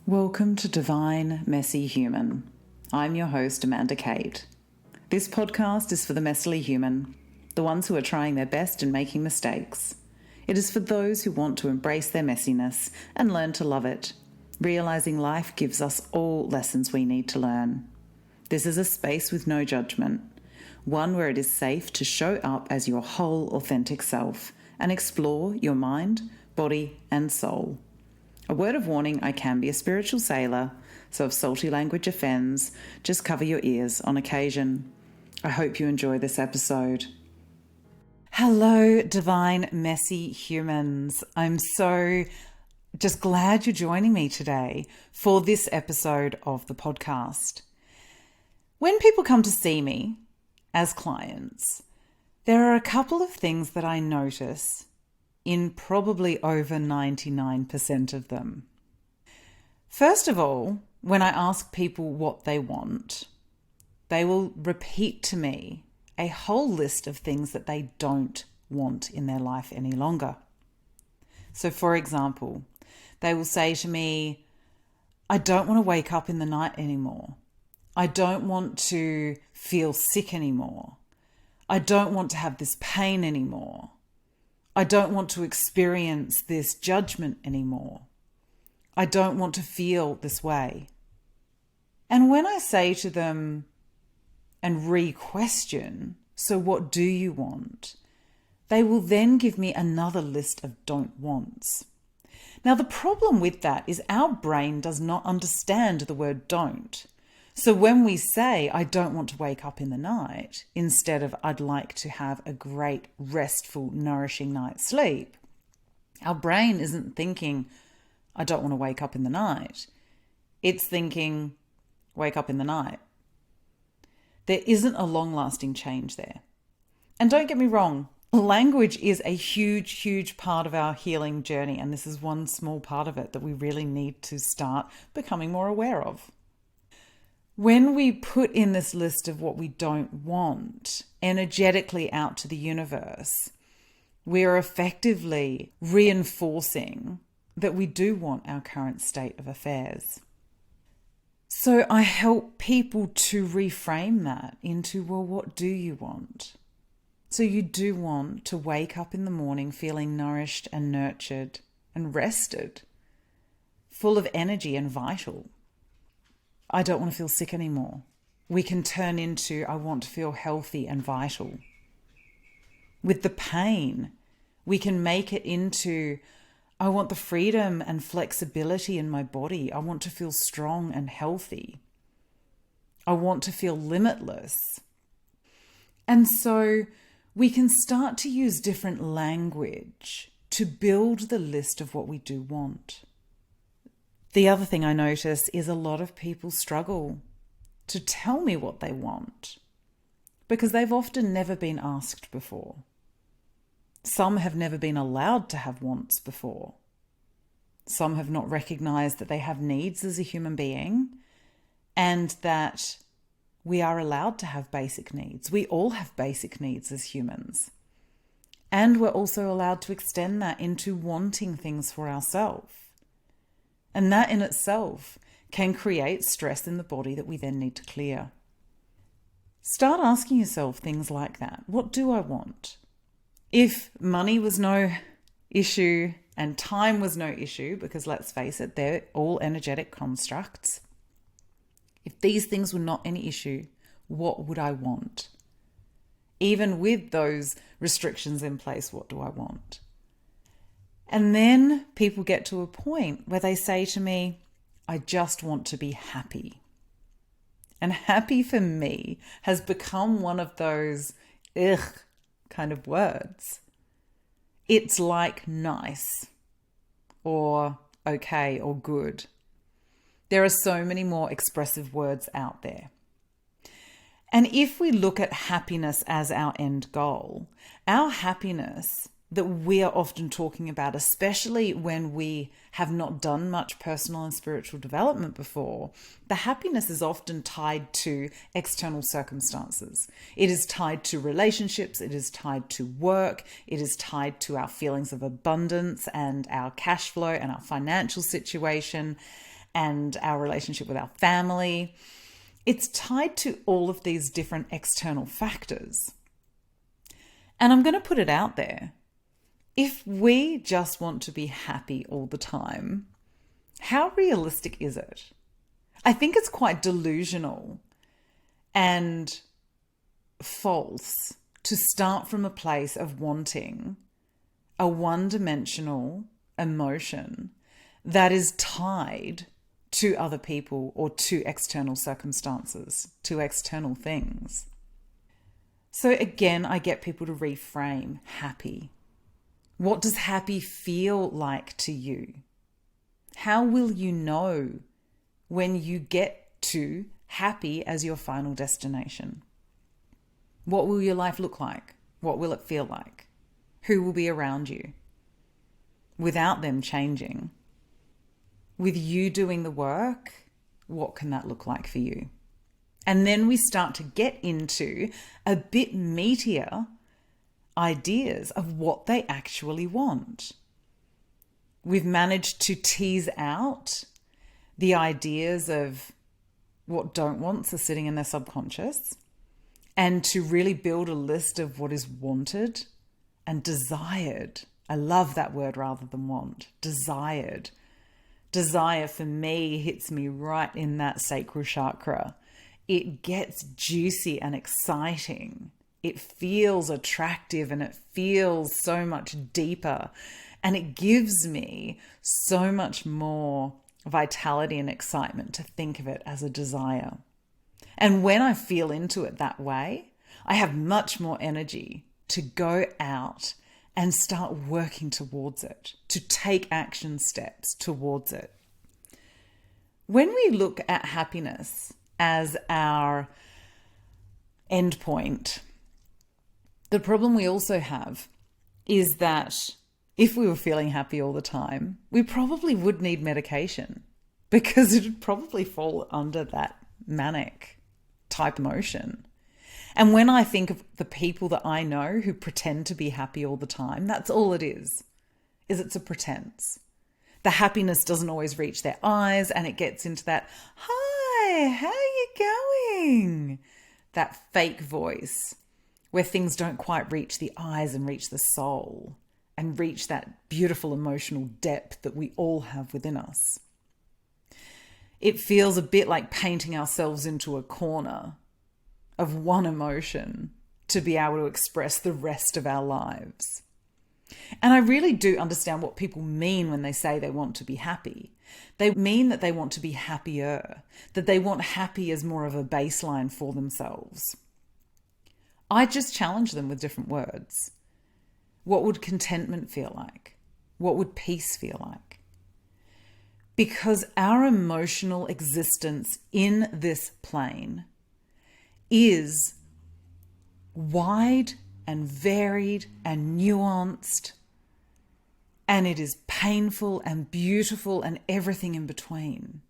Welcome to Divine Messy Human. I'm your host, Amanda Kate. This podcast is for the messily human, the ones who are trying their best and making mistakes. It is for those who want to embrace their messiness and learn to love it, realizing life gives us all lessons we need to learn. This is a space with no judgment, one where it is safe to show up as your whole authentic self and explore your mind, body, and soul. A word of warning, I can be a spiritual sailor, so if salty language offends, just cover your ears on occasion. I hope you enjoy this episode. Hello, divine, messy humans. I'm so just glad you're joining me today for this episode of the podcast. When people come to see me as clients, there are a couple of things that I notice in probably over 99% of them. First of all, when I ask people what they want, they will repeat to me a whole list of things that they don't want in their life any longer. So for example, they will say to me, I don't want to wake up in the night anymore. I don't want to feel sick anymore. I don't want to have this pain anymore. I don't want to experience this judgment anymore. I don't want to feel this way. And when I say to them and re-question, so what do you want? They will then give me another list of don't wants. Now, the problem with that is our brain does not understand the word don't. So when we say, I don't want to wake up in the night, instead of I'd like to have a great, restful, nourishing night's sleep, our brain isn't thinking, I don't want to wake up in the night. It's thinking, wake up in the night. There isn't a long-lasting change there. And don't get me wrong, language is a huge, huge part of our healing journey. And this is one small part of it that we really need to start becoming more aware of. When we put in this list of what we don't want energetically out to the universe, we are effectively reinforcing that we do want our current state of affairs. So I help people to reframe that into, well, what do you want? So you do want to wake up in the morning feeling nourished and nurtured and rested, full of energy and vital. I don't want to feel sick anymore. We can turn into, I want to feel healthy and vital. With the pain, we can make it into, I want the freedom and flexibility in my body. I want to feel strong and healthy. I want to feel limitless. And so we can start to use different language to build the list of what we do want. The other thing I notice is a lot of people struggle to tell me what they want because they've often never been asked before. Some have never been allowed to have wants before. Some have not recognized that they have needs as a human being and that we are allowed to have basic needs. We all have basic needs as humans. And we're also allowed to extend that into wanting things for ourselves. And that in itself can create stress in the body that we then need to clear. Start asking yourself things like that. What do I want? If money was no issue and time was no issue, because let's face it, they're all energetic constructs. If these things were not any issue, what would I want? Even with those restrictions in place, what do I want? And then people get to a point where they say to me, I just want to be happy. And happy for me has become one of those kind of words. It's like nice or okay or good. There are so many more expressive words out there. And if we look at happiness as our end goal, our happiness that we are often talking about, especially when we have not done much personal and spiritual development before, the happiness is often tied to external circumstances. It is tied to relationships, it is tied to work, it is tied to our feelings of abundance and our cash flow and our financial situation. and our relationship with our family. It's tied to all of these different external factors. And I'm going to put it out there. If we just want to be happy all the time, how realistic is it? I think it's quite delusional and false to start from a place of wanting a one-dimensional emotion that is tied to other people or to external circumstances, to external things. So again, I get people to reframe happy. What does happy feel like to you? How will you know when you get to happy as your final destination? What will your life look like? What will it feel like? Who will be around you? Without them changing, with you doing the work, what can that look like for you? And then we start to get into a bit meatier ideas of what they actually want. We've managed to tease out the ideas of what don't wants are sitting in their subconscious, and to really build a list of what is wanted and desired. I love that word rather than want. Desired. Desire for me hits me right in that sacral chakra. It gets juicy and exciting. It feels attractive and it feels so much deeper. And it gives me so much more vitality and excitement to think of it as a desire. And when I feel into it that way, I have much more energy to go out and start working towards it, to take action steps towards it. When we look at happiness as our endpoint, the problem we also have is that if we were feeling happy all the time, we probably would need medication because it would probably fall under that manic type emotion. And when I think of the people that I know who pretend to be happy all the time, that's all it is it's a pretense. The happiness doesn't always reach their eyes, and it gets into that, "Hi, how are you going?" That fake voice where things don't quite reach the eyes and reach the soul and reach that beautiful emotional depth that we all have within us. It feels a bit like painting ourselves into a corner of one emotion to be able to express the rest of our lives. And I really do understand what people mean when they say they want to be happy. They mean that they want to be happier, that they want happy as more of a baseline for themselves. I just challenge them with different words. What would contentment feel like? What would peace feel like? Because our emotional existence in this plane is wide and varied and nuanced, and it is painful and beautiful and everything in between.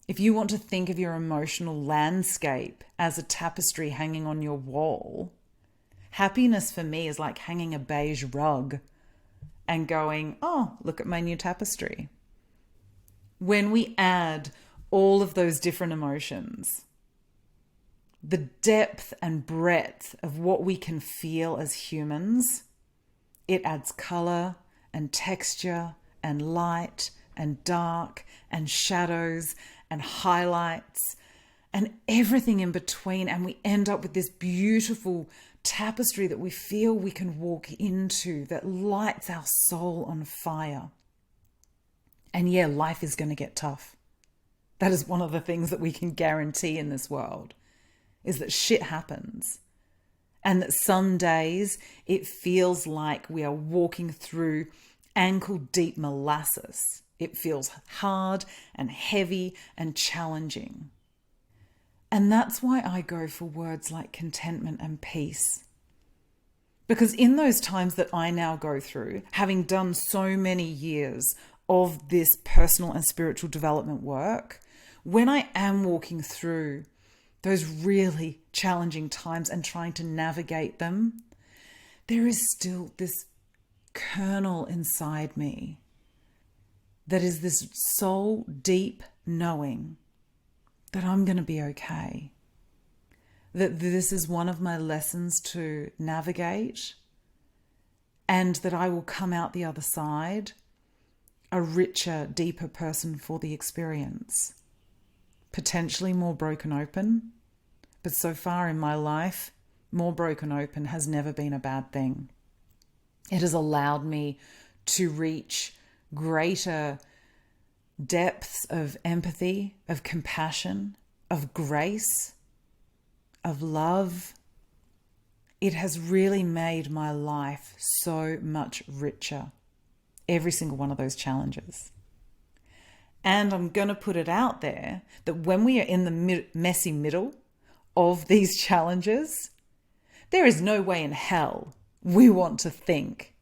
If you want to think of your emotional landscape as a tapestry hanging on your wall, happiness for me is like hanging a beige rug and going, "Oh, look at my new tapestry." When we add all of those different emotions, the depth and breadth of what we can feel as humans, it adds color and texture and light and dark and shadows and highlights and everything in between. And we end up with this beautiful tapestry that we feel we can walk into that lights our soul on fire. And yeah, life is going to get tough. That is one of the things that we can guarantee in this world, is that shit happens. And that some days it feels like we are walking through ankle-deep molasses. It feels hard and heavy and challenging. And that's why I go for words like contentment and peace. Because in those times that I now go through, having done so many years of this personal and spiritual development work, when I am walking through those really challenging times and trying to navigate them, there is still this kernel inside me that is this soul deep knowing that I'm going to be okay. That this is one of my lessons to navigate, and that I will come out the other side a richer, deeper person for the experience. Potentially more broken open, but so far in my life, more broken open has never been a bad thing. It has allowed me to reach greater depths of empathy, of compassion, of grace, of love. It has really made my life so much richer, every single one of those challenges. And I'm going to put it out there that when we are in the messy middle of these challenges, there is no way in hell we want to think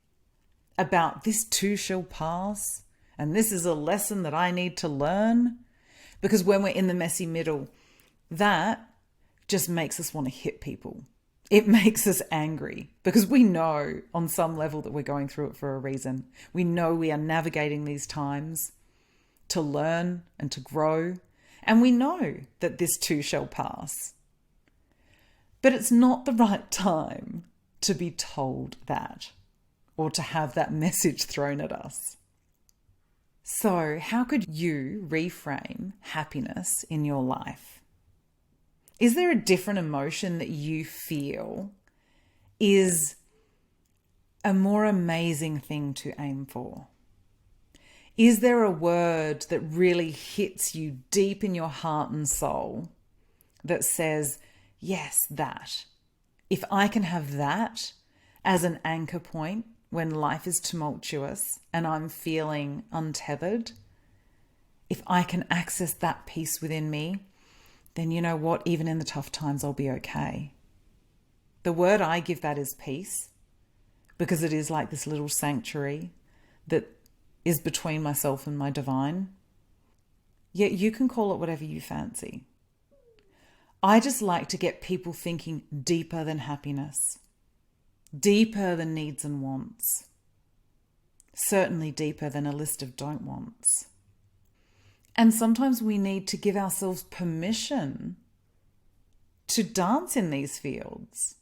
about this too shall pass, and this is a lesson that I need to learn. Because when we're in the messy middle, that just makes us want to hit people. It makes us angry because we know on some level that we're going through it for a reason. We know we are navigating these times to learn and to grow. And we know that this too shall pass. But it's not the right time to be told that or to have that message thrown at us. So, how could you reframe happiness in your life? Is there a different emotion that you feel is a more amazing thing to aim for? Is there a word that really hits you deep in your heart and soul that says, yes, that. If I can have that as an anchor point when life is tumultuous and I'm feeling untethered, if I can access that peace within me, then you know what? Even in the tough times, I'll be okay. The word I give that is peace, because it is like this little sanctuary that is between myself and my divine. Yet you can call it whatever you fancy. I just like to get people thinking deeper than happiness, deeper than needs and wants, certainly deeper than a list of don't wants. And sometimes we need to give ourselves permission to dance in these fields,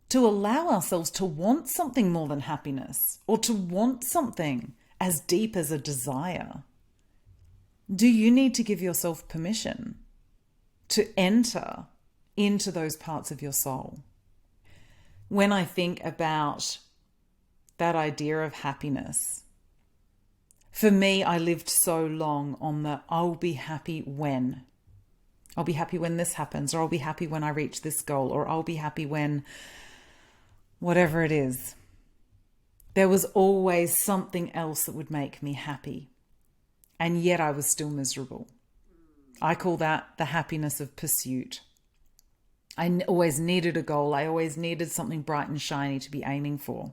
to allow ourselves to want something more than happiness, or to want something as deep as a desire. Do you need to give yourself permission to enter into those parts of your soul? When I think about that idea of happiness, for me, I lived so long on the I'll be happy when. I'll be happy when this happens, or I'll be happy when I reach this goal, or I'll be happy when whatever it is. There was always something else that would make me happy. And yet I was still miserable. I call that the happiness of pursuit. I always needed a goal. I always needed something bright and shiny to be aiming for.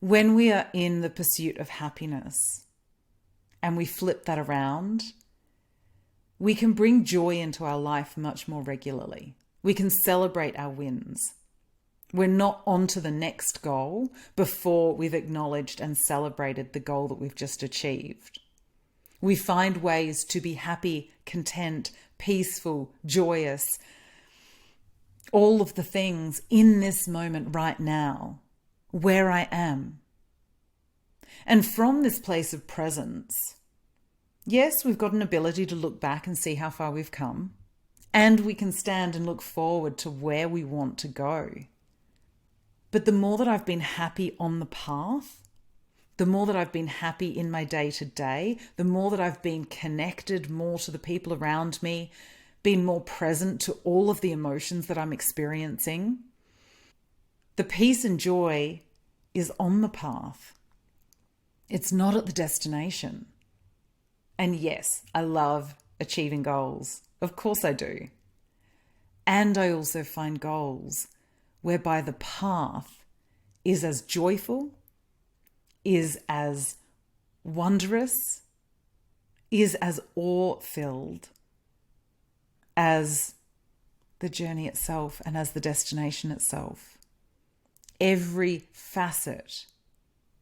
When we are in the pursuit of happiness and we flip that around, we can bring joy into our life much more regularly. We can celebrate our wins. We're not on to the next goal before we've acknowledged and celebrated the goal that we've just achieved. We find ways to be happy, content, peaceful, joyous, all of the things in this moment right now, where I am. And from this place of presence, yes, we've got an ability to look back and see how far we've come, and we can stand and look forward to where we want to go. But the more that I've been happy on the path, the more that I've been happy in my day-to-day, the more that I've been connected more to the people around me, been more present to all of the emotions that I'm experiencing, the peace and joy is on the path. It's not at the destination. And yes, I love achieving goals. Of course I do. And I also find goals whereby the path is as joyful, is as wondrous, is as awe-filled as the journey itself and as the destination itself. Every facet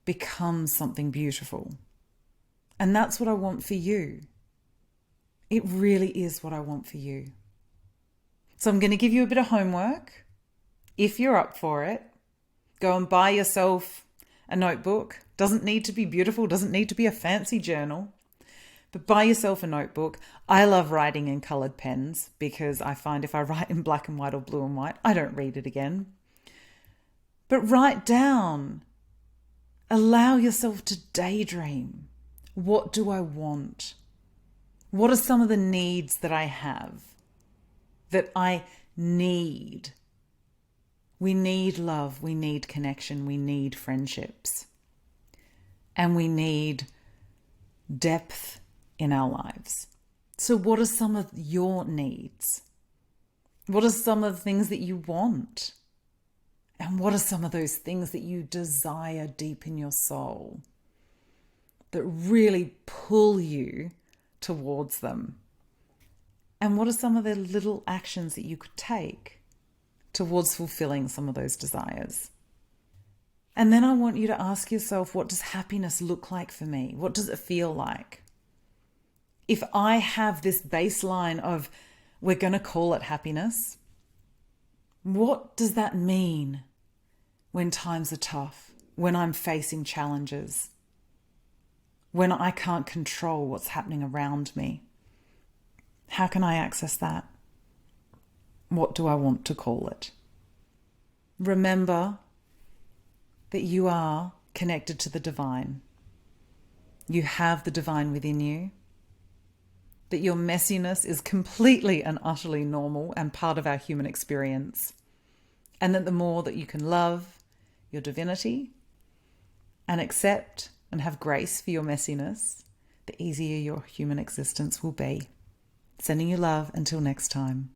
becomes something beautiful. And that's what I want for you. It really is what I want for you. So I'm going to give you a bit of homework. If you're up for it, go and buy yourself a notebook. Doesn't need to be beautiful, doesn't need to be a fancy journal, but buy yourself a notebook. I love writing in coloured pens because I find if I write in black and white or blue and white, I don't read it again. But write down. Allow yourself to daydream. What do I want? What are some of the needs that I have that I need? We need love, we need connection, we need friendships, and we need depth in our lives. So what are some of your needs? What are some of the things that you want? And what are some of those things that you desire deep in your soul that really pull you towards them? And what are some of the little actions that you could take towards fulfilling some of those desires? And then I want you to ask yourself, what does happiness look like for me? What does it feel like? If I have this baseline of, we're going to call it happiness, what does that mean when times are tough, when I'm facing challenges, when I can't control what's happening around me? How can I access that? What do I want to call it? Remember that you are connected to the divine. You have the divine within you. That your messiness is completely and utterly normal and part of our human experience. And that the more that you can love your divinity and accept and have grace for your messiness, the easier your human existence will be. Sending you love until next time.